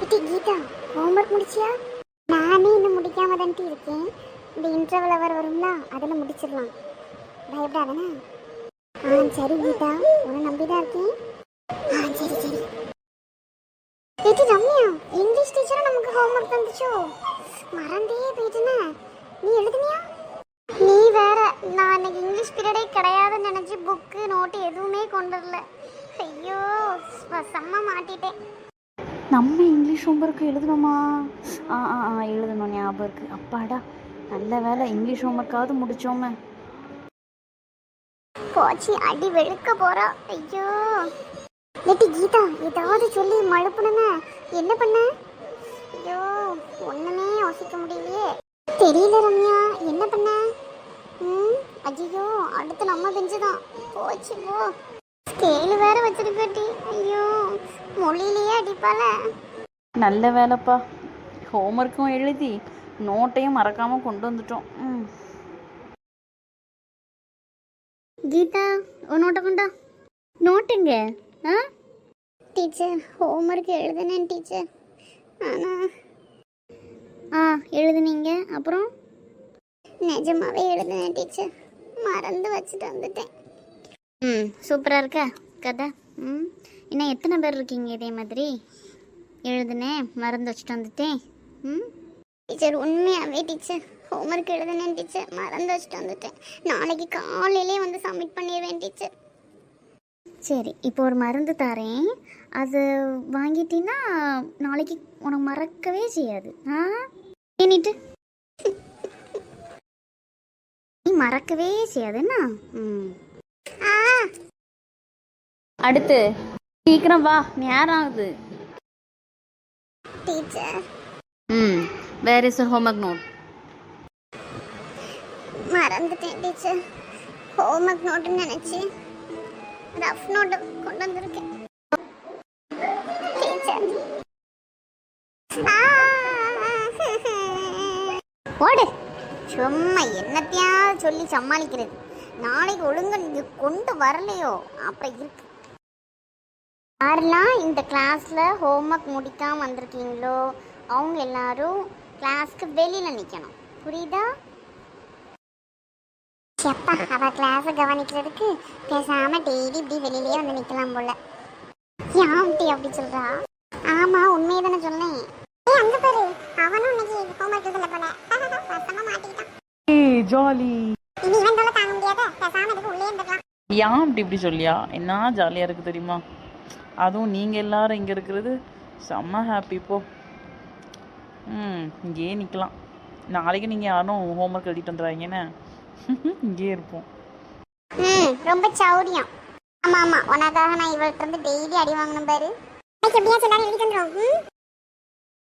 இட்டி Geetha, homework முடிச்சியா? நானே இன்னும் முடிக்காம தான்ட்டு இருக்கேன். இந்த இன்டர்வல் அவர் வரும்ல, அதில் முடிச்சிடலாம். பயப்படாதானே? சரி கீதா, உன்னை நம்பிதான் இருக்கேன். சரி சரி. இட்டி ரம்யா, இங்கிலீஷ் டீச்சரும் நமக்கு ஹோம்ஒர்க் தந்துச்சோ? மறந்தே போயிட்டுனே. நீ எழுதுனியா? நீ வேற, நான் இன்னைக்கு இங்கிலீஷ் பீரியடே கிடையாதுன்னு நினச்சி புக்கு நோட்டு எதுவுமே கொண்டு வரல. ஐயோ, செம்ம மாட்டிட்டேன். நம்ம இங்கிலீஷ் ஹோம்ஒர்க்கு எழுதணுமா? எழுதணும், ஞாபகம் இருக்குது. அப்பாடா, நல்ல வேலை, இங்கிலீஷ் ஹோம்ஒர்க்காவது முடித்தோமே. போச்சு, அடி வெளுக்க போறா. ஐயோ நெட்டி கீதா, ஏதாவது சொல்லி மழுப்புனமே. என்ன பண்ண? ஐயோ, ஒண்ணுமே யோசிக்க முடியலையே. தெரியல ரம்யா, என்ன பண்ண? ஐயோ, அடுத்து நம்ம பெஞ்சுதான். போச்சு போ. ஸ்கேல் வேற வச்சிருக்கட்டி. ஐயோ, மொழியிலேயே அடிப்பால. நல்ல வேலைப்பா, ஹோம்ஒர்க்கும் எழுதி நோட்டையும் மறக்காமல் கொண்டு வந்துட்டோம். கீதா, ஒரு நோட்டை கொண்டா. நோட்டுங்க? டீச்சர், ஹோம்ஒர்க் எழுதுனேன் டீச்சர். எழுதுனீங்க? அப்புறம்? நிஜமாவே எழுதுனேன் டீச்சர், மறந்து வச்சுட்டு வந்துட்டேன். சூப்பராக இருக்க கதை. இன்னும் எத்தனை பேர் இருக்கீங்க இதே மாதிரி? எழுதுனேன், மறந்து வச்சுட்டு வந்துட்டேன். டீச்சர், உண்மையாகவே டீச்சர் ஹோம்ஒர்க் எழுதுனேன் டீச்சர், மறந்து வச்சுட்டு வந்துட்டேன். நாளைக்கு காலையிலே வந்து சப்மிட் பண்ணிடுவேன் டீச்சர். சரி, இப்போ ஒரு மருந்து தரேன், அது வாங்கிட்டீங்கன்னா நாளைக்கு உனக்கு மறக்கவே செய்யாது. ஏனிட்டு நீ மறக்கவே செய்யாதுன்னா. அடுத்து சீக்கிரம் வா, நேரம் ஆகுது. Teacher, where is homework note? மறந்துட்டேன் டீச்சர். ஹோம்ஒர்க் நோட்டுன்னு நினச்சி ரஃப் நோட்டு கொண்டு வந்திருக்கேன் டீச்சர். ஓடு, சும்மா என்னத்தையாவது சொல்லி சமாளிக்கிறது. நாளைக்கு ஒழுங்கு நீங்க கொண்டு வரலையோ அப்புறம் இருக்கு. யாரெல்லாம் இந்த கிளாஸில் ஹோம்ஒர்க் முடிக்காமல் வந்திருக்கீங்களோ அவங்க எல்லாரும் கிளாஸ்க்கு வெளியில் நிற்கணும், புரியுதா? எப்பா, அவ கிளாஸை கவனிக்கிறதுக்கு பேசாம டெய்லி இப்படி வெளியிலேயே வந்து நிக்கலாம் போல. யாம்டி அப்படி சொல்றா? ஆமா, உண்மையை தானே சொன்னேன். அங்க பாரு, அவனும் இன்னைக்கு ஹோம்ஒர்க் எழுதல போல. பசமா மாட்டிக்கிட்டான். ஜாலி. இனி இவன் தொல்லை தாங்க முடியாத, பேசாம இதுக்கு உள்ளே இருந்துக்கலாம். ஏன் இப்படி சொல்லியா? என்ன ஜாலியாக இருக்குது தெரியுமா? அதுவும் நீங்கள் எல்லாரும் இங்கே இருக்கிறது செம்ம ஹாப்பி. போ, இங்கேயே நிற்கலாம். நாளைக்கு நீங்கள் யாரும் ஹோம்ஒர்க் எழுதிட்டு வந்துடுறாங்கன்னு இங்கே இருப்போம். ரொம்ப சௌரியம். ஆமா ஆமா, உனக்காக நான் இவள்கிட்ட இருந்து டெய்லி அடி வாங்கணும் பாரு. எப்படியா எல்லாரும் எழுதி தந்துடும்.